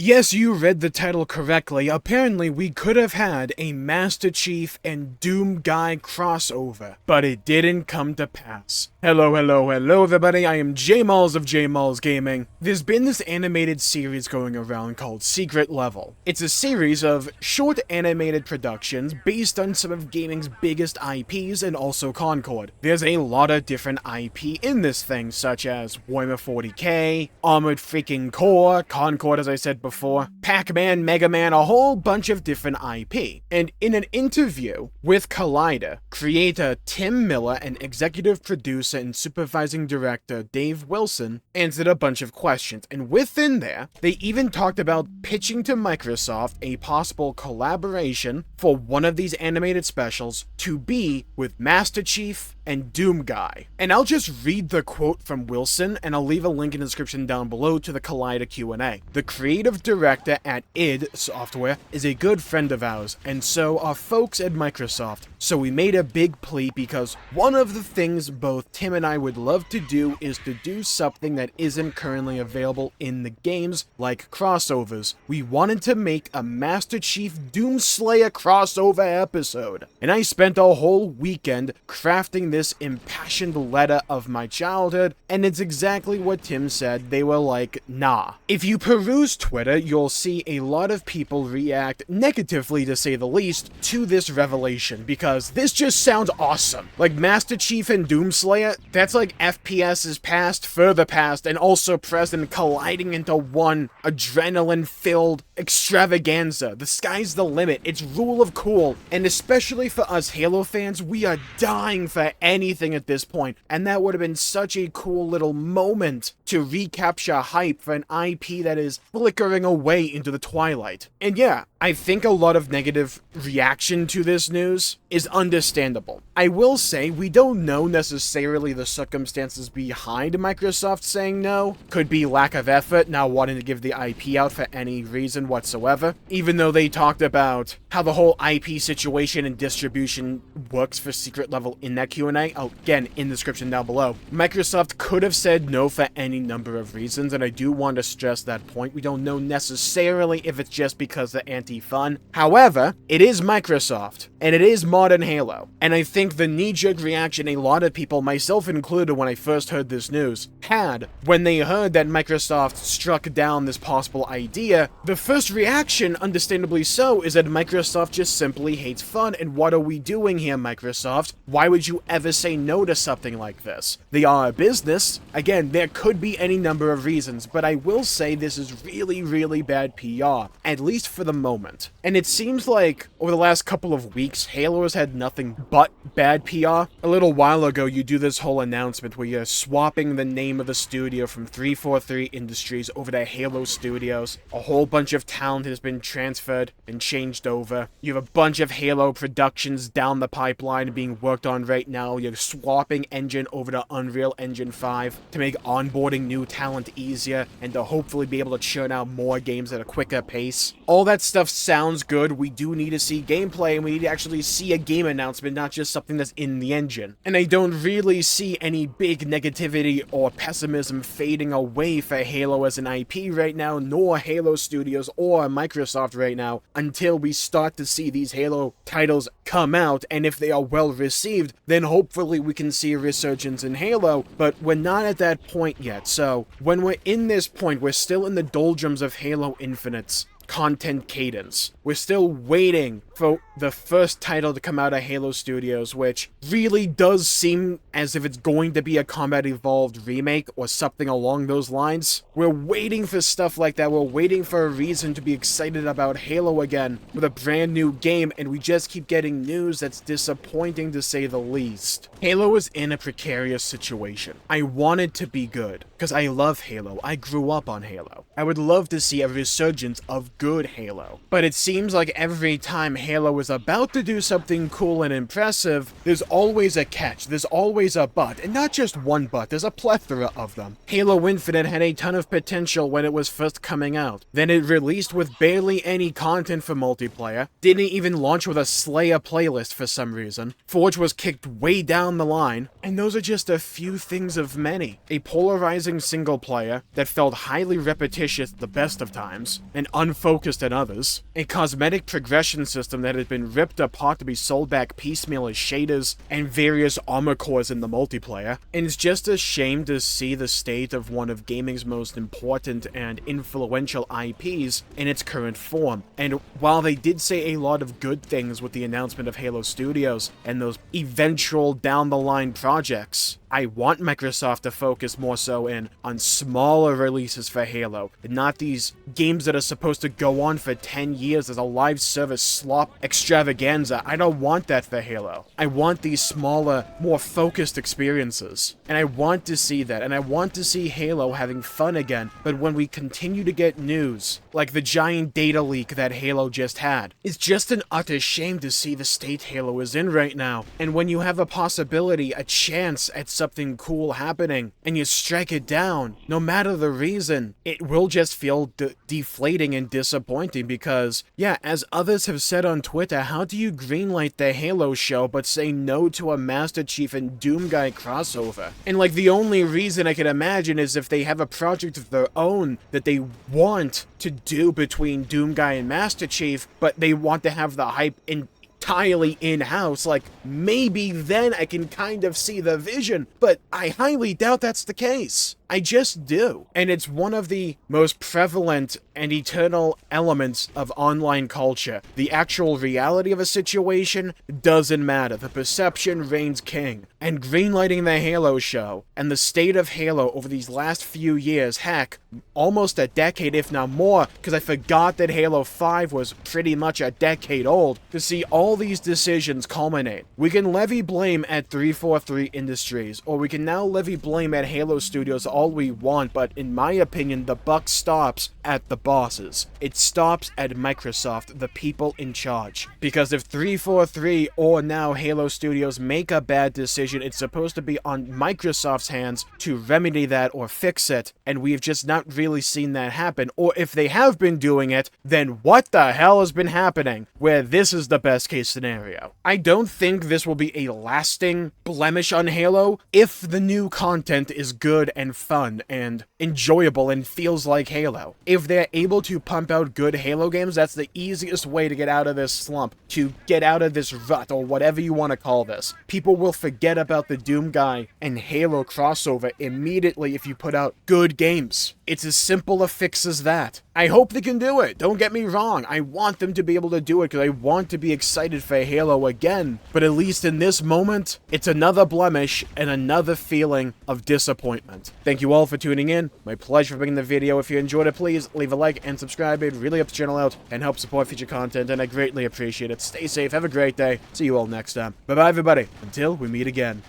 Yes, you read the title correctly. Apparently, we could have had a Master Chief and Doom Guy crossover, but it didn't come to pass. Hello, everybody. I am Jmulls of Jmulls Gaming. There's been this animated series going around called Secret Level. It's a series of short animated productions based on some of gaming's biggest IPs and also Concord. There's a lot of different IP in this thing, such as Warhammer 40k, Armored freaking Core, Concord as I said before, Pac-Man, Mega Man, a whole bunch of different IP. And in an interview with Collider, creator Tim Miller and executive producer and supervising director Dave Wilson answered a bunch of questions, and within there, they even talked about pitching to Microsoft a possible collaboration for one of these animated specials to be with Master Chief and Doom Guy. And I'll just read the quote from Wilson, and I'll leave a link in the description down below to the Collider Q&A. The creative director at id Software is a good friend of ours, and so are folks at Microsoft. So we made a big plea because one of the things both Tim and I would love to do is to do something that isn't currently available in the games, like crossovers. We wanted to make a Master Chief Doomslayer crossover episode, and I spent a whole weekend crafting this impassioned letter of my childhood, and it's exactly what Tim said. They were like, nah. If you peruse Twitter, you'll see a lot of people react negatively, to say the least, to this revelation, because this just sounds awesome. Like, Master Chief and Doomslayer, that's like FPS's past, further past, and also present colliding into one adrenaline-filled extravaganza. The sky's the limit. It's rule of cool, and especially for us Halo fans, we are dying for anything at this point, and that would have been such a cool little moment to recapture hype for an IP that is flickering away into the twilight. And yeah, I think a lot of negative reaction to this news is understandable. I will say, we don't know necessarily the circumstances behind Microsoft saying no. Could be lack of effort, not wanting to give the IP out for any reason whatsoever, even though they talked about how the whole IP situation and distribution works for Secret Level in that Q&A, again, in the description down below. Microsoft could have said no for any number of reasons, and I do want to stress that point. We don't know necessarily if it's just because they're anti-fun. However, it is Microsoft, and it is modern Halo, and I think the knee-jerk reaction a lot of people, myself included when I first heard this news, had when they heard that Microsoft struck down this possible idea, the first reaction, understandably so, is that Microsoft just simply hates fun, and what are we doing here, Microsoft? Why would you ever say no to something like this? They are a business. Again, there could be any number of reasons, but I will say this is really, really bad PR, at least for the moment. And it seems like over the last couple of weeks, Halo has had nothing but bad PR. A little while ago, you do this whole announcement where you're swapping the name of the studio from 343 Industries over to Halo Studios. A whole bunch of talent has been transferred and changed over. You have a bunch of Halo productions down the pipeline being worked on right now. You're swapping engine over to Unreal Engine 5 to make onboarding new talent easier and to hopefully be able to churn out more games at a quicker pace. All that stuff sounds good. We do need to see gameplay, and we need to actually see a game announcement, not just something that's in the engine. And I don't really see any big negativity or pessimism fading away for Halo as an IP right now, nor Halo Studios or Microsoft right now, until we start to see these Halo titles come out, and if they are well received, then hopefully we can see a resurgence in Halo, but we're not at that point yet. So when we're in this point, we're still in the doldrums of Halo Infinite's content cadence. We're still waiting for the first title to come out of Halo Studios, which really does seem as if it's going to be a Combat Evolved remake or something along those lines. We're waiting for stuff like that. We're waiting for a reason to be excited about Halo again with a brand new game, and we just keep getting news that's disappointing to say the least. Halo is in a precarious situation. I want it to be good, because I love Halo. I grew up on Halo. I would love to see a resurgence of good Halo. But it seems like every time Halo is about to do something cool and impressive, there's always a catch, there's always a but, and not just one but, there's a plethora of them. Halo Infinite had a ton of potential when it was first coming out. Then it released with barely any content for multiplayer, didn't even launch with a Slayer playlist for some reason. Forge was kicked way down down the line, and those are just a few things of many. A polarizing single player that felt highly repetitious at the best of times, and unfocused at others. A cosmetic progression system that has been ripped apart to be sold back piecemeal as shaders, and various armor cores in the multiplayer. And it's just a shame to see the state of one of gaming's most important and influential IPs in its current form. And while they did say a lot of good things with the announcement of Halo Studios and those eventual down-the-line projects, I want Microsoft to focus more so on smaller releases for Halo, and not these games that are supposed to go on for 10 years as a live service slop extravaganza. I don't want that for Halo. I want these smaller, more focused experiences. And I want to see that, and I want to see Halo having fun again, but when we continue to get news, like the giant data leak that Halo just had, it's just an utter shame to see the state Halo is in right now. And when you have a possibility, a chance at something cool happening, and you strike it down, no matter the reason, it will just feel deflating and disappointing because, yeah, as others have said on Twitter, how do you greenlight the Halo show but say no to a Master Chief and Doom Guy crossover? And like, the only reason I can imagine is if they have a project of their own that they want to do between Doom Guy and Master Chief, but they want to have the hype entirely in-house, like, maybe then I can kind of see the vision, but I highly doubt that's the case. I just do. And it's one of the most prevalent and eternal elements of online culture. The actual reality of a situation doesn't matter. The perception reigns king. And greenlighting the Halo show and the state of Halo over these last few years, heck, almost a decade if not more, because I forgot that Halo 5 was pretty much a decade old, to see all these decisions culminate. We can levy blame at 343 Industries, or we can now levy blame at Halo Studios all we want, but in my opinion, the buck stops at the bosses. It stops at Microsoft, the people in charge. Because if 343 or now Halo Studios make a bad decision, it's supposed to be on Microsoft's hands to remedy that or fix it, and we've just not really seen that happen. Or if they have been doing it, then what the hell has been happening, where this is the best case scenario? I don't think this will be a lasting blemish on Halo if the new content is good and fun and enjoyable and feels like Halo. If they're able to pump out good Halo games, that's the easiest way to get out of this slump, to get out of this rut, or whatever you want to call this. People will forget about the Doom Guy and Halo crossover immediately if you put out good games. It's as simple a fix as that. I hope they can do it. Don't get me wrong. I want them to be able to do it because I want to be excited for Halo again. But at least in this moment, it's another blemish and another feeling of disappointment. Thank you all for tuning in. My pleasure for making the video. If you enjoyed it, please leave a like and subscribe. It really helps the channel out and helps support future content, and I greatly appreciate it. Stay safe. Have a great day. See you all next time. Bye-bye, everybody. Until we meet again.